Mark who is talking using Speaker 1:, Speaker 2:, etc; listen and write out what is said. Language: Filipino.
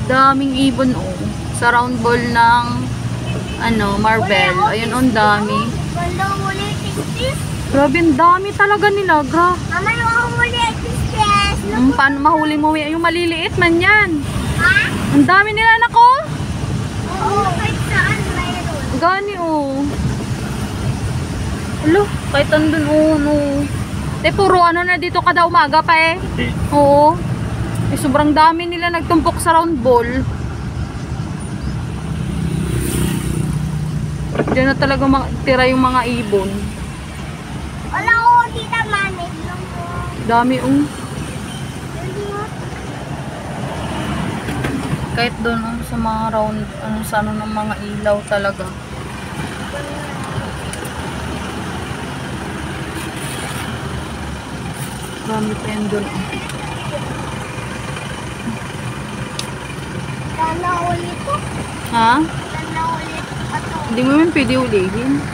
Speaker 1: Daming ibon oh. Sa round ball ng ano, Marvel. Ayun, ang dami.
Speaker 2: Wala huli, tis-tis.
Speaker 1: Grabe, ang dami talaga nila.
Speaker 2: Mama, yung huli, tis-tis.
Speaker 1: Paano mahuli mo? Yung maliliit man yan.
Speaker 2: Ha?
Speaker 1: Ang dami nila, nako.
Speaker 2: Oo, kahit saan mayroon.
Speaker 1: Gani oh. Alo, kahit andun oh, no. Puro ano na dito kada umaga pa eh.
Speaker 3: Okay.
Speaker 1: Oo. Sobrang dami nila nagtumpok sa round ball. Diyan na talaga tira yung mga ibon.
Speaker 2: Wala ko, tita manid lang po.
Speaker 1: Dami Kahit doon sa mga round, sa ano ng mga ilaw talaga. Dami pa yan doon.
Speaker 2: Sana ulit po.
Speaker 1: Ha?
Speaker 2: Sana ulit.
Speaker 1: Hindi mo yun pwede ulihin.